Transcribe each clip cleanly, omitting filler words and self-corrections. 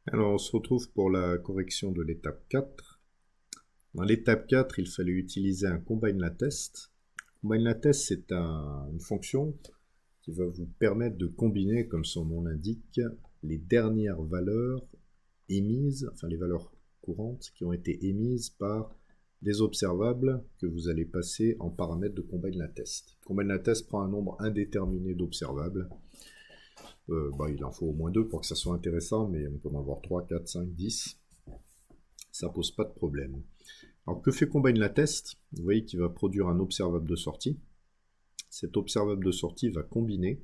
Alors, on se retrouve pour la correction de l'étape 4. Dans l'étape 4, il fallait utiliser un combine latest. Combine latest, c'est une fonction qui va vous permettre de combiner, comme son nom l'indique, les dernières valeurs émises, enfin les valeurs courantes qui ont été émises par des observables que vous allez passer en paramètres de combine latest. Combine latest prend un nombre indéterminé d'observables. Il en faut au moins 2 pour que ça soit intéressant, mais on peut en avoir 3, 4, 5, 10. Ça pose pas de problème. Alors que fait combine latest? Vous voyez qu'il va produire un observable de sortie. Cet observable de sortie va combiner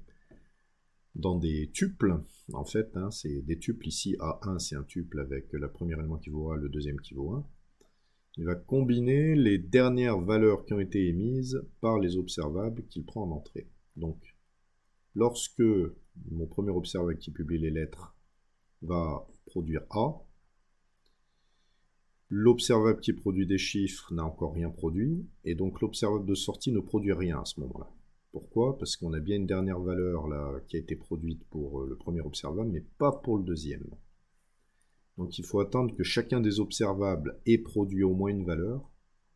dans des tuples. En fait, c'est des tuples ici. A1, c'est un tuple avec le premier élément qui vaut A, le deuxième qui vaut 1. Il va combiner les dernières valeurs qui ont été émises par les observables qu'il prend en entrée. Donc, lorsque mon premier observable qui publie les lettres va produire A, l'observable qui produit des chiffres n'a encore rien produit, et donc l'observable de sortie ne produit rien à ce moment-là. Pourquoi? Parce qu'on a bien une dernière valeur là, qui a été produite pour le premier observable, mais pas pour le deuxième. Donc il faut attendre que chacun des observables ait produit au moins une valeur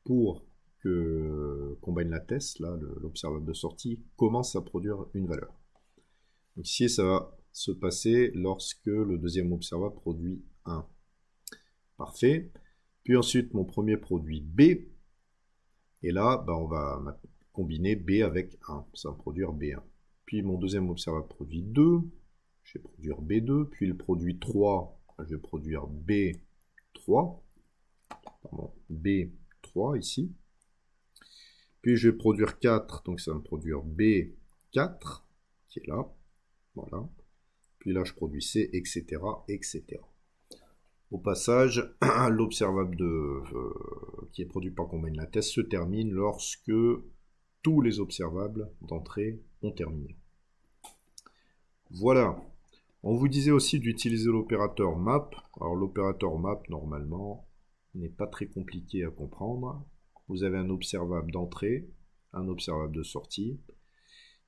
pour que combine latest, là, l'observable de sortie, commence à produire une valeur. Donc ici, ça va se passer lorsque le deuxième observable produit 1. Parfait. Puis ensuite, mon premier produit B. Et là, on va combiner B avec 1. Ça va produire B1. Puis mon deuxième observable produit 2. Je vais produire B2. Puis il produit 3. Je vais produire B3. Pardon, B3 ici. Puis je vais produire 4. Donc ça va me produire B4, qui est là. Voilà. Puis là, je produis C, etc., etc. Au passage, l'observable qui est produit par combine latest se termine lorsque tous les observables d'entrée ont terminé. Voilà. On vous disait aussi d'utiliser l'opérateur map. Alors l'opérateur map, normalement, n'est pas très compliqué à comprendre. Vous avez un observable d'entrée, un observable de sortie.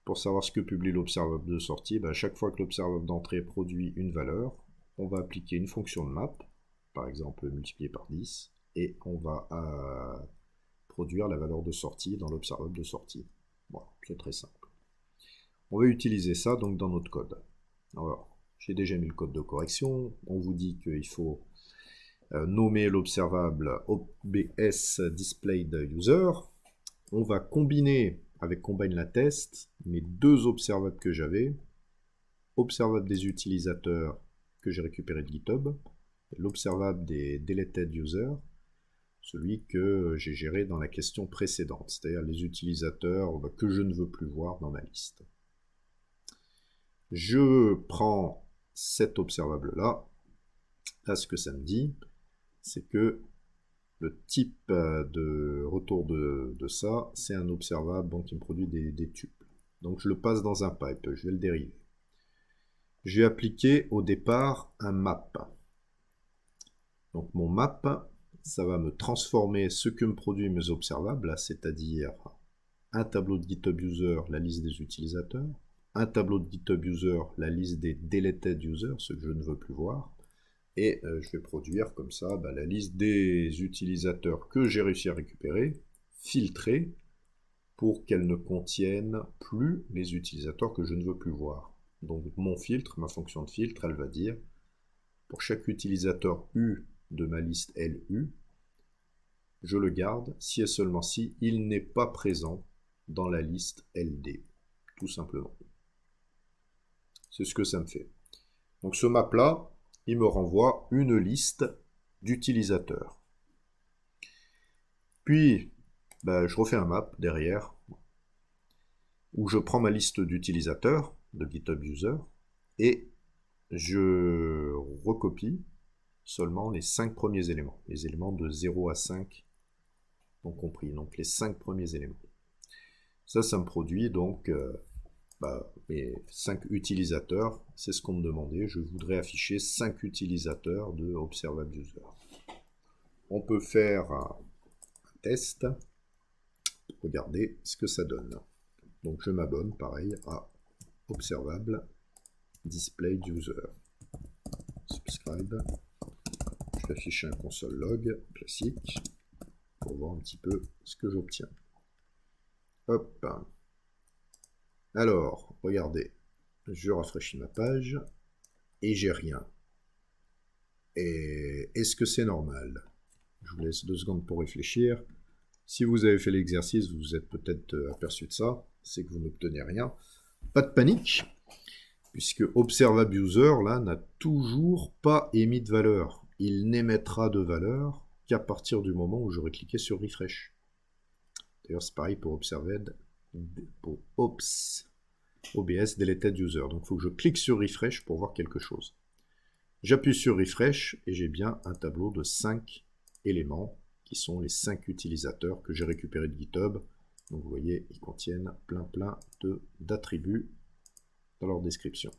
Pour savoir ce que publie l'observable de sortie, à chaque fois que l'observable d'entrée produit une valeur, on va appliquer une fonction de map, par exemple multiplié par 10, et on va produire la valeur de sortie dans l'observable de sortie. Voilà, c'est très simple. On va utiliser ça donc dans notre code. Alors, j'ai déjà mis le code de correction. On vous dit qu'il faut nommer l'observable OBS displayed user. On va combiner avec combine latest mes deux observables que j'avais, observable des utilisateurs que j'ai récupéré de GitHub, l'observable des deleted users, celui que j'ai géré dans la question précédente, c'est-à-dire les utilisateurs que je ne veux plus voir dans ma liste. Je prends cet observable-là. Là, ce que ça me dit, c'est que le type de retour de ça, c'est un observable qui me produit des tuples. Donc je le passe dans un pipe, je vais le dériver. Je vais appliquer au départ un map. Donc mon map, ça va me transformer ce que me produit mes observables, c'est-à-dire un tableau de GitHub User, la liste des utilisateurs, un tableau de GitHub User, la liste des deleted users, ceux que je ne veux plus voir, et je vais produire comme ça la liste des utilisateurs que j'ai réussi à récupérer, filtrée, pour qu'elle ne contienne plus les utilisateurs que je ne veux plus voir. Donc mon filtre, ma fonction de filtre, elle va dire, pour chaque utilisateur U de ma liste LU, je le garde si et seulement si il n'est pas présent dans la liste LD, tout simplement. C'est ce que ça me fait. Donc ce map-là, il me renvoie une liste d'utilisateurs. Puis, je refais un map derrière, où je prends ma liste d'utilisateurs de GitHub User, et je recopie seulement les 5 premiers éléments, les éléments de 0 à 5 ont compris, donc les 5 premiers éléments. Ça me produit donc mes 5 utilisateurs, c'est ce qu'on me demandait, je voudrais afficher 5 utilisateurs de Observable User. On peut faire un test, regardez ce que ça donne. Donc je m'abonne, pareil, à Observable Display User. subscribe. Je vais afficher un console log classique pour voir un petit peu ce que j'obtiens. Hop. Alors, regardez, je rafraîchis ma page et j'ai rien. Et est-ce que c'est normal? Je vous laisse 2 secondes pour réfléchir. Si vous avez fait l'exercice, vous vous êtes peut-être aperçu de ça, c'est que vous n'obtenez rien. Pas de panique, puisque ObservAbUser, là, n'a toujours pas émis de valeur. Il n'émettra de valeur qu'à partir du moment où j'aurai cliqué sur Refresh. D'ailleurs, c'est pareil pour OBS Deleted User. Donc, il faut que je clique sur Refresh pour voir quelque chose. J'appuie sur Refresh et j'ai bien un tableau de 5 éléments qui sont les 5 utilisateurs que j'ai récupérés de GitHub. Donc vous voyez, ils contiennent plein d'attributs dans leur description.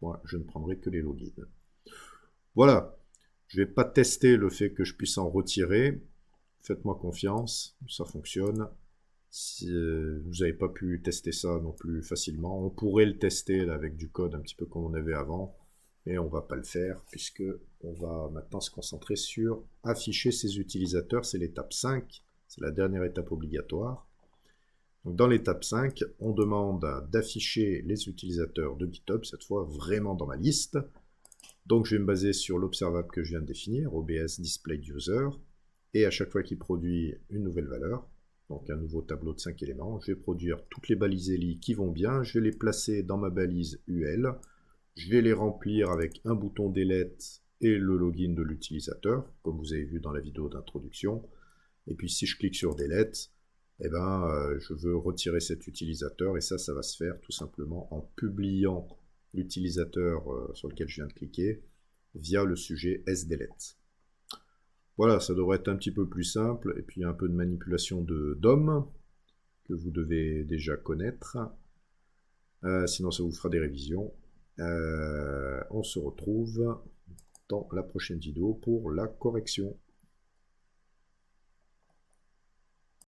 Moi, je ne prendrai que les logins. Voilà, je ne vais pas tester le fait que je puisse en retirer. Faites-moi confiance, ça fonctionne. Si vous n'avez pas pu tester ça non plus facilement, on pourrait le tester là, avec du code un petit peu comme on avait avant. Mais on ne va pas le faire puisque on va maintenant se concentrer sur afficher ses utilisateurs. C'est l'étape 5, c'est la dernière étape obligatoire. Donc dans l'étape 5, on demande d'afficher les utilisateurs de GitHub, cette fois vraiment dans ma liste. Donc je vais me baser sur l'observable que je viens de définir, OBS Displayed User, et à chaque fois qu'il produit une nouvelle valeur, donc un nouveau tableau de 5 éléments, je vais produire toutes les balises ELI qui vont bien, je vais les placer dans ma balise UL. Je vais les remplir avec un bouton Delete et le login de l'utilisateur, comme vous avez vu dans la vidéo d'introduction. Et puis si je clique sur Delete, eh ben, je veux retirer cet utilisateur et ça va se faire tout simplement en publiant l'utilisateur sur lequel je viens de cliquer via le sujet sdelete. Voilà, ça devrait être un petit peu plus simple et puis un peu de manipulation de DOM que vous devez déjà connaître. Sinon ça vous fera des révisions. On se retrouve dans la prochaine vidéo pour la correction.